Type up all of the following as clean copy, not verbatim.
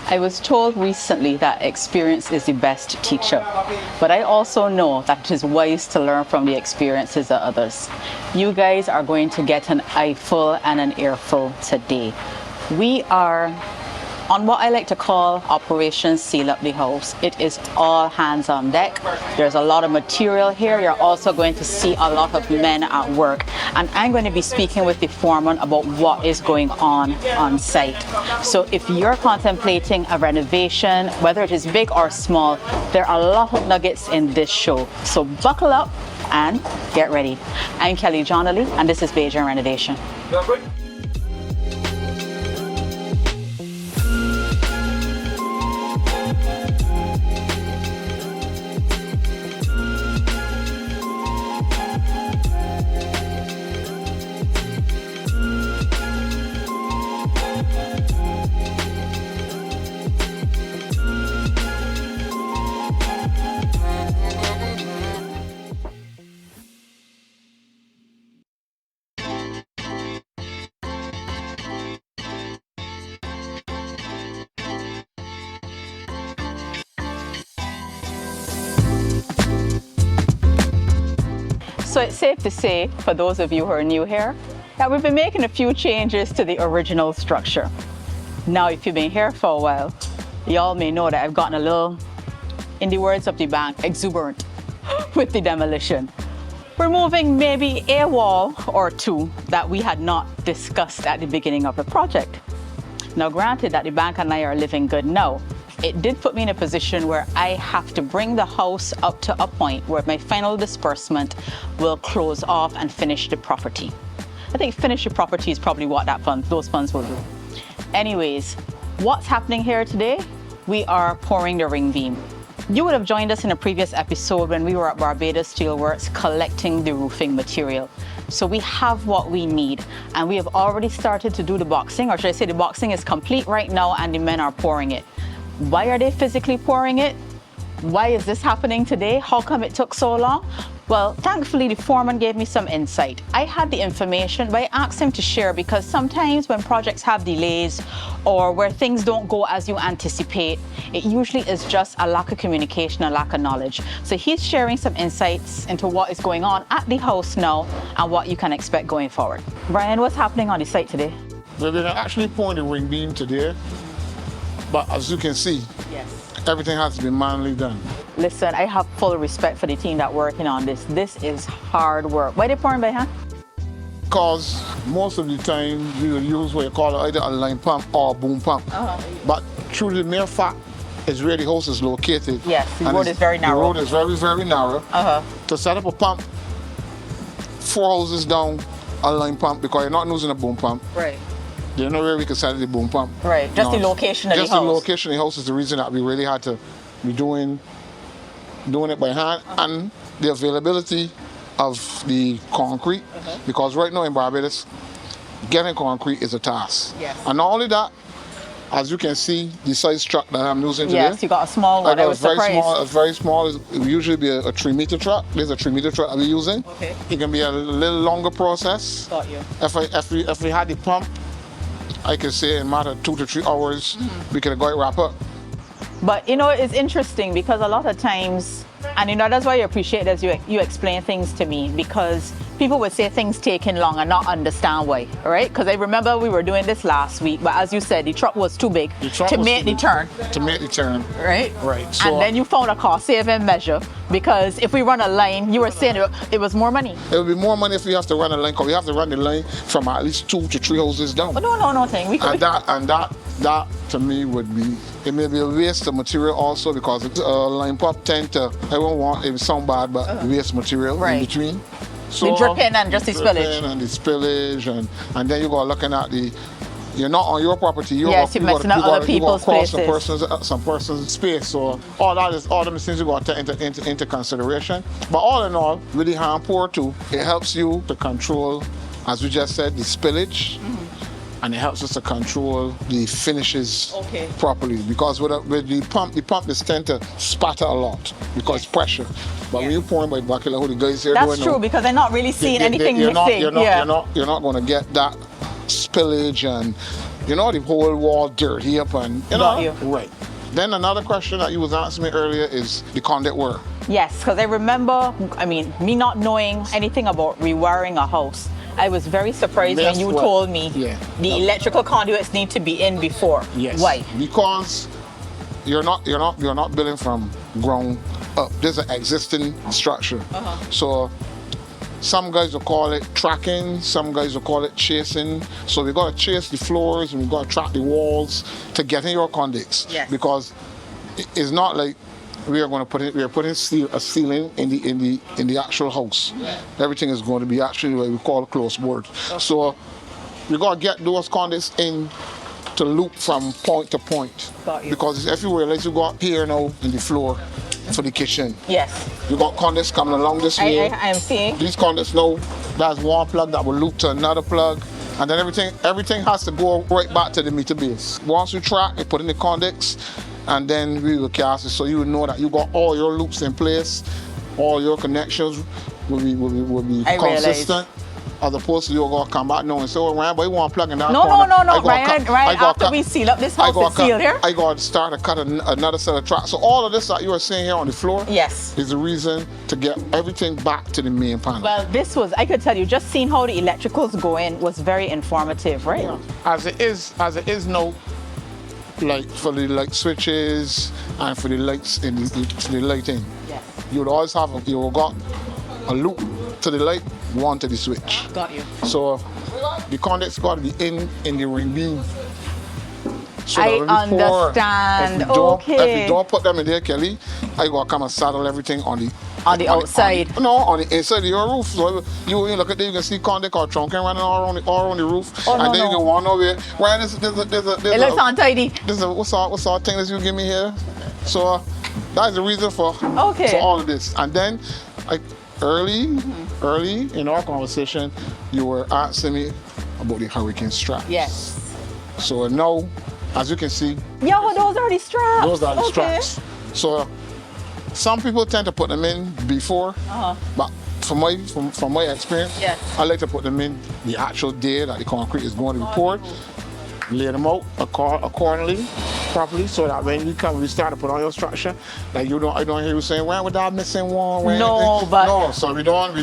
I was told recently that experience is the best teacher, but I also know that it is wise to learn from the experiences of others. You guys are going to get an eyeful and an earful today. We are on what I like to call Operation Seal Up the House. It is all hands on deck. There's a lot of material here. You're also going to see a lot of men at work. And I'm going to be speaking with the foreman about what is going on site. So if you're contemplating a renovation, whether it is big or small, there are a lot of nuggets in this show. So buckle up and get ready. I'm Kelly Johnley, and this is Bajan Renovation. So it's safe to say, for those of you who are new here, that we've been making a few changes to the original structure. Now, if you've been here for a while, y'all may know that I've gotten a little, in the words of the bank, exuberant with the demolition. Removing maybe a wall or two that we had not discussed at the beginning of the project. Now, granted that the bank and I are living good now, it did put me in a position where I have to bring the house up to a point where my final disbursement will close off and finish the property. I think finish the property is probably what those funds will do. Anyways, what's happening here today? We are pouring the ring beam. You would have joined us in a previous episode when we were at Barbados Steelworks collecting the roofing material. So we have what we need, and we have already started to do the boxing, or should I say the boxing is complete right now and the men are pouring it. Why are they physically pouring it? Why is this happening today? How come it took so long? Well, thankfully, the foreman gave me some insight. I had the information, but I asked him to share because sometimes when projects have delays or where things don't go as you anticipate, it usually is just a lack of communication, a lack of knowledge. So he's sharing some insights into what is going on at the house now and what you can expect going forward. Brian, what's happening on the site today? Well, they're actually pouring the ring beam today, but as you can see, yes, everything has to be manually done. Listen, I have full respect for the team that's working on this. This is hard work. Why are they pouring by hand? Because most of the time we will use what you call either a line pump or a boom pump. But through the mere fact is where the house is located. Yes, the road is very narrow. The road is very, very narrow. To set up a pump, 4 houses down, a line pump, because you're not using a boom pump. Right. There's no way we can set the boom pump. Right, just the location of the house. Just the location of the house is the reason that we really had to be doing it by hand, and the availability of the concrete, because right now in Barbados, getting concrete is a task. Yes. And not only that, as you can see, the size truck that I'm using today. Yes, you got a small one. I was surprised. It's very small. It will usually be a 3-meter truck. There's a 3-meter truck that we're using. Okay. It can be a little longer process. Got you. If we had the pump, I could say in a matter of 2 to 3 hours, we could have got it wrapped up. But you know, it's interesting because a lot of times, and you know, that's why I appreciate as you explain things to me, because people would say things taking long and not understand why, right? Because I remember we were doing this last week, but as you said, the truck was too big to make the turn. To make the turn. Right? Right. So, and then you found a cost saving measure, because if we run a line, you were saying it was more money. It would be more money if we have to run a line, because we have to run the line from at least 2 to 3 houses down. Oh, no thing. That to me would be, it may be a waste of material also, because line pump tend to, I won't want it to sound bad, but waste material in between. So the dripping and just the spillage. And the spillage, and then you go looking at you're not on your property. You're messing up other people's places. Some person's space. So all them things you got to take into consideration. But all in all, with the hand pour too, it helps you to control, as we just said, the spillage. And it helps us to control the finishes properly, because with the pump is tend to spatter a lot because it's pressure. But when you're pouring by bucket, like who the guys here doing, that's true, because they're not really seeing anything missing. You're not going to get that spillage and you know, the whole wall dirty up and, you Got know. you. Right. Then another question that you was asking me earlier is the conduit work. Yes, because I remember, I mean, me not knowing anything about rewiring a house, I was very surprised when That's you what- told me yeah. the electrical conduits need to be in before. Yes. Why? Because you're not building from ground up. There's an existing structure. So some guys will call it tracking, some guys will call it chasing. So we gotta chase the floors and we gotta track the walls to get in your conduits. Yes. Because it's not like we are putting a ceiling in the actual house. Everything is going to be actually what we call close board. So we gotta get those conduits in to loop from point to point. Got you. Because it's everywhere. Like you got here now in the floor for the kitchen. Yes. You got conduits coming along this way. I am seeing. These conduits now, that's one plug that will loop to another plug. And then everything has to go right back to the meter base. Once you track, you put in the conduits, and then we will cast it so you will know that you got all your loops in place, all your connections will be I consistent. As opposed to you're gonna come back now and say, oh, Ryan, but you want to plug in that No, corner. Ryan, after we seal up this house, it's sealed here. I got to start to cut another set of tracks. So all of this that you are seeing here on the floor Yes. is the reason to get everything back to the main panel. Well, this was, I could tell you, just seeing how the electricals go in was very informative, right? As it is now, like for the light switches and for the lights in the lighting, Yes. you would always have you got a loop to the light, one to the switch. Got you. So the conduit's got to be in the ring beam. So I that when we pour, understand. If we Okay. don't put them in there, Kelly, I got to come and saddle everything on the outside. on the inside of your roof. So you look at there, you can see conduit or trunking running all around the roof. Oh, and no, then you no. can walk over. Right, there's It looks untidy. what's all thing that you give me here. So that's the reason for all of this. And then early in our conversation, you were asking me about the hurricane straps. Yes. So now, as you can see, Yo, those are the straps. those are the straps. So some people tend to put them in before, but from my experience, Yes. I like to put them in the actual day that the concrete is going to be poured. Lay them out accordingly, properly, so that when we start to put on your structure, like I don't hear you saying, "Why would I missing one?" No. So we don't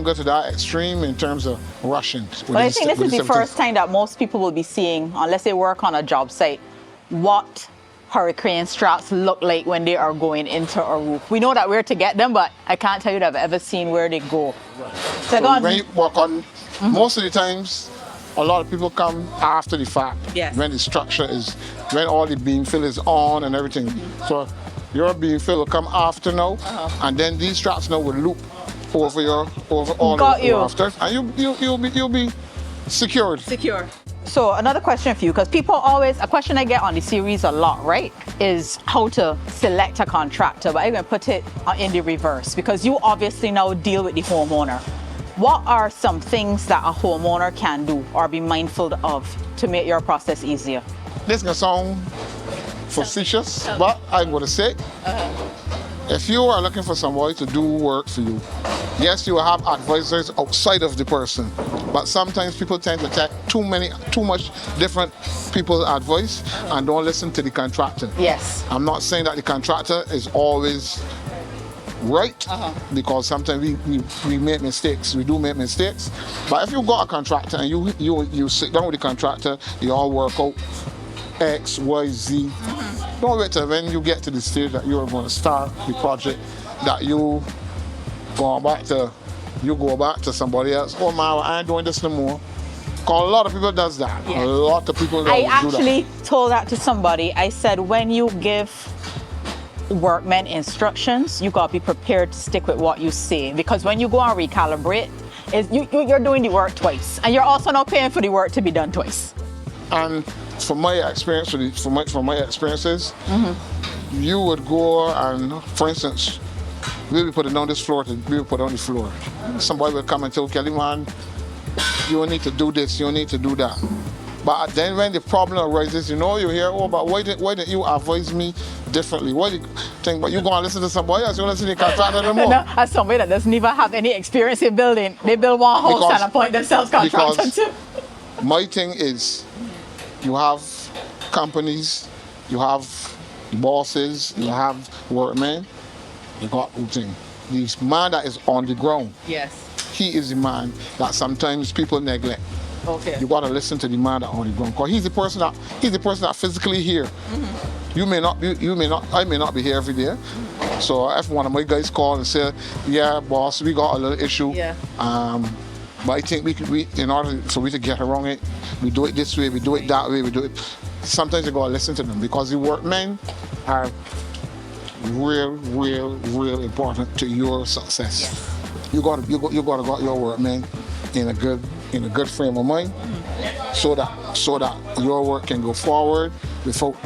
go to that extreme in terms of rushing. But I think this is the first time that most people will be seeing, unless they work on a job site, what hurricane straps look like when they are going into a roof. We know that where to get them, but I can't tell you that I've ever seen where they go. So when you work on, most of the times, a lot of people come after the fact. Yes. When the structure is, when all the beam fill is on and everything. So your beam fill will come after now, and then these straps now will loop over all the rafters, and you'll be secured. Secure. So another question for you, because a question I get on the series a lot, right, is how to select a contractor, but I'm going to put it in the reverse, because you obviously now deal with the homeowner. What are some things that a homeowner can do or be mindful of to make your process easier? This can sound facetious, but I'm going to say, if you are looking for somebody to do work for you, yes, you will have advisors outside of the person, but sometimes people tend to take too much different people's advice and don't listen to the contractor. Yes. I'm not saying that the contractor is always right, because sometimes we make mistakes. We do make mistakes. But if you got a contractor and you sit down with the contractor, you all work out X, Y, Z. Don't wait till when you get to the stage that you're going to start the project that you go back to somebody else. Oh man, I ain't doing this no more. Because a lot of people does that. Yes. A lot of people do that. I actually told that to somebody. I said, when you give workmen instructions, you gotta be prepared to stick with what you say, because when you go and recalibrate, you're doing the work twice, and you're also not paying for the work to be done twice. And from my experience, from my experiences, you would go and, for instance, we will put it on this floor, we will put it on the floor. Somebody will come and tell Kelly, man, you need to do this, you need to do that. But then when the problem arises, you hear, oh, but why didn't you advise me differently? What do you think? But you go and listen to somebody else, you listen to the contractor no more. No, as somebody that doesn't even have any experience in building, they build one house and appoint themselves contractor too. My thing is, you have companies, you have bosses, you have workmen, you got thing. This man that is on the ground, Yes. he is the man that sometimes people neglect. Okay. You gotta listen to the man that on the ground, cause he's the person that physically here. You may not, I may not be here every day. So if one of my guys call and say, yeah, boss, we got a little issue. Yeah. But I think in order for we to get around it, we do it this way, we do it that way, we do it. Sometimes you gotta listen to them because the workmen are real important to your success. Yes. You gotta got your workmen in a good frame of mind, so that your work can go forward without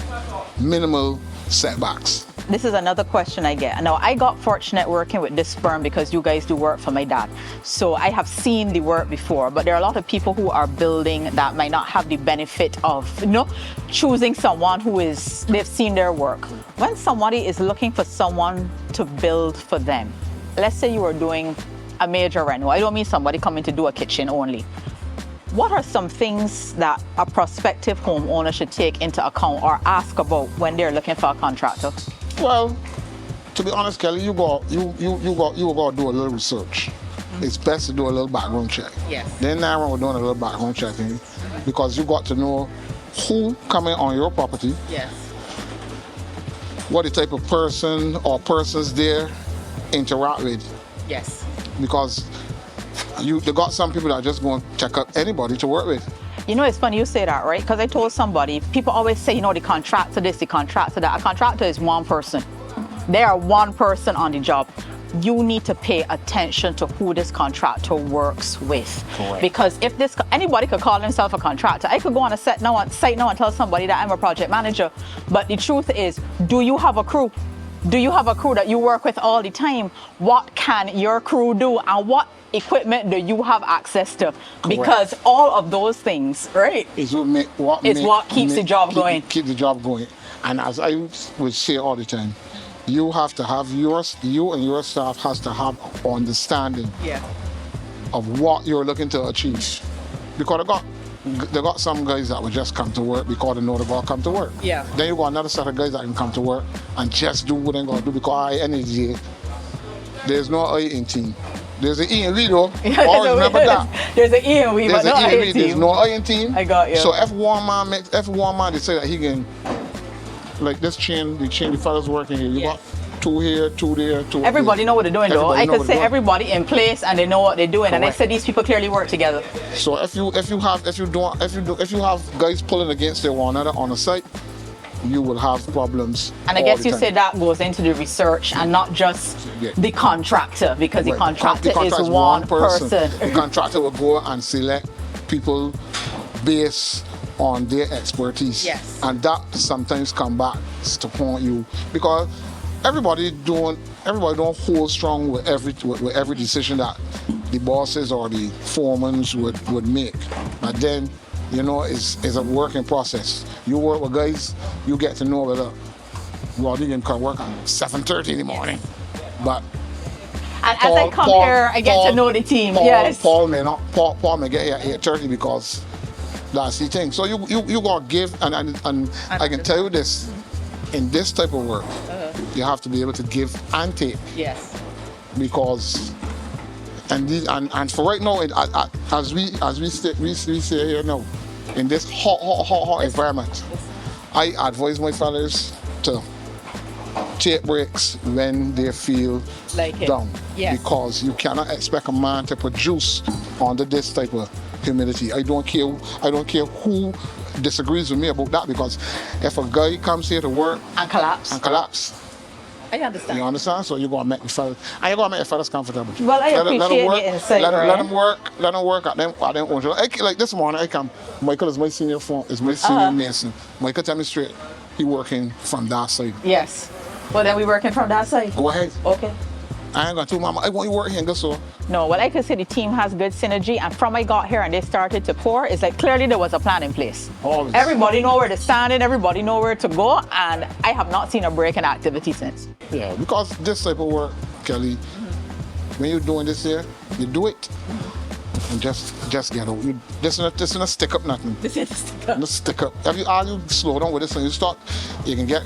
minimal setbacks. This is another question I get. Now, I got fortunate working with this firm because you guys do work for my dad. So I have seen the work before, but there are a lot of people who are building that might not have the benefit of, choosing someone they've seen their work. When somebody is looking for someone to build for them, let's say you are doing a major reno. I don't mean somebody coming to do a kitchen only. What are some things that a prospective homeowner should take into account or ask about when they're looking for a contractor? Well, to be honest, Kelly, you got to do a little research. It's best to do a little background check. Yes. Then now we're doing a little background checking because you got to know who coming on your property, Yes. what the type of person or persons there interact with. Yes. Because they got some people that are just going to check up anybody to work with. It's funny you say that, right? Because I told somebody, people always say, the contractor this, the contractor that. A contractor is one person. They are one person on the job. You need to pay attention to who this contractor works with. Correct. Because if anybody could call themselves a contractor. I could go on a site now and tell somebody that I'm a project manager. But the truth is, do you have a crew? Do you have a crew that you work with all the time? What can your crew do, and what equipment do you have access to? Correct. Because all of those things, right, is what keeps the job going. Keep the job going. And as I would say all the time, you have to have you and your staff has to have understanding of what you're looking to achieve. Because they got some guys that will just come to work because they know they're gonna come to work. Yeah. Then you got another set of guys that can come to work and just do what they're gonna do because there's no I in team. There's an E and V though. Always remember that. There's an E and V, but no I in team. There's no I in team. I got you. So if one man decide that he can, like this the fellas working here, you got two here, two there, two. Everybody know what they're doing though. I could say everybody in place and they know what they're doing. Correct. And I said these people clearly work together. So if you have guys pulling against one another on a site, you will have problems. And I guess you said that goes into the research and not just the contractor, because the contractor is one person. The contractor will go and select people based on their expertise. Yes. And that sometimes come back to haunt you because everybody don't hold strong with every decision that the bosses or the foremen would make. But then, it's a working process. You work with guys, you get to know whether you can work at 7:30 in the morning. But and as I come here, I get to know the team. Paul may get here at 8:30 because that's the thing. So you gotta give, and I can tell you this, in this type of work, you have to be able to give and take. Yes. Because and for right now, as we stay here now, in this hot environment, I advise my fellas to take breaks when they feel down. Yes. Because you cannot expect a man to produce under this type of humidity. I don't care who disagrees with me about that, because if a guy comes here to work and collapse, I understand. You understand? So you're gonna make the fellas, and you're gonna make the fellas comfortable. Well, I appreciate the insight. Let them work at them own. Like this morning, Michael is my senior mason. Michael tell me straight, he working from that side. Yes. Well, then we working from that side. Go ahead. Okay. I ain't gonna tell mama, I want you work here and go so. No, well, I could say the team has good synergy, and from I got here and they started to pour, it's like clearly there was a plan in place. Always. Everybody know where to stand in, everybody know where to go, and I have not seen a break in activity since. Yeah, because this type of work, Kelly, when you're doing this here, you do it and just get over. This is not stick up nothing. This is stick up. No stick up. If you slow down with this and you start, you can get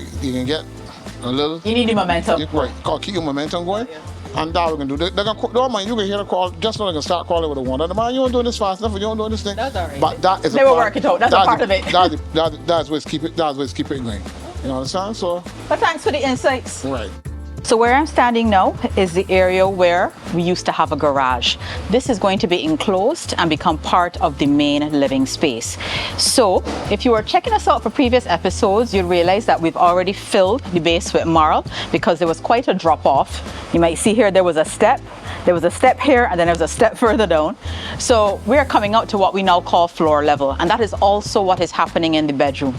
a little. You need the momentum. Right. Keep your momentum going. Yeah. And that we can do. They're gonna don't mind, you can hear the call. Just so they can start calling with the one. Man, you don't do this fast enough. You don't do this thing. That's all right. But that is they will work it out. That's a part of it. That's what's keep it. That's what's keep it going. You understand? So. But thanks for the insights. Right. So where I'm standing now is the area where we used to have a garage. This is going to be enclosed and become part of the main living space. So if you were checking us out for previous episodes, you'll realize that we've already filled the base with marl because there was quite a drop off. You might see here there was a step here, and then there was a step further down. So we're coming out to what we now call floor level, and that is also what is happening in the bedroom.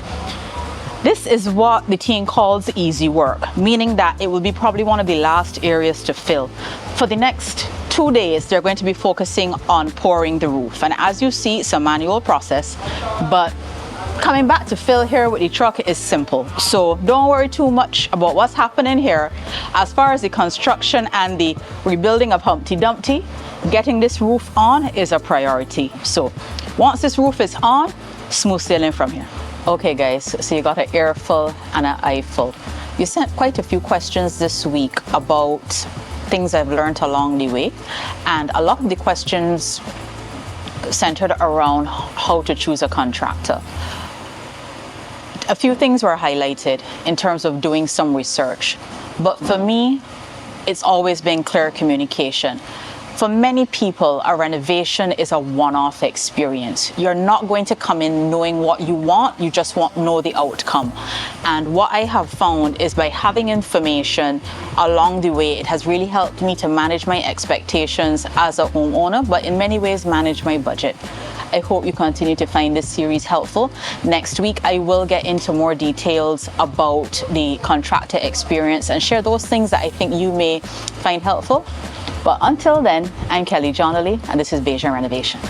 This is what the team calls easy work, meaning that it will be probably one of the last areas to fill. For the next 2 days, they're going to be focusing on pouring the roof. And as you see, it's a manual process, but coming back to fill here with the truck is simple. So don't worry too much about what's happening here. As far as the construction and the rebuilding of Humpty Dumpty, getting this roof on is a priority. So once this roof is on, smooth sailing from here. Okay guys, so you got an earful and an eyeful. You sent quite a few questions this week about things I've learned along the way, and a lot of the questions centered around how to choose a contractor. A few things were highlighted in terms of doing some research, but for me, it's always been clear communication. For many people, a renovation is a one-off experience. You're not going to come in knowing what you want, you just won't know the outcome. And what I have found is by having information along the way, it has really helped me to manage my expectations as a homeowner, but in many ways manage my budget. I hope you continue to find this series helpful. Next week, I will get into more details about the contractor experience and share those things that I think you may find helpful. But until then, I'm Kelly Johnley, and this is Bajan Renovation.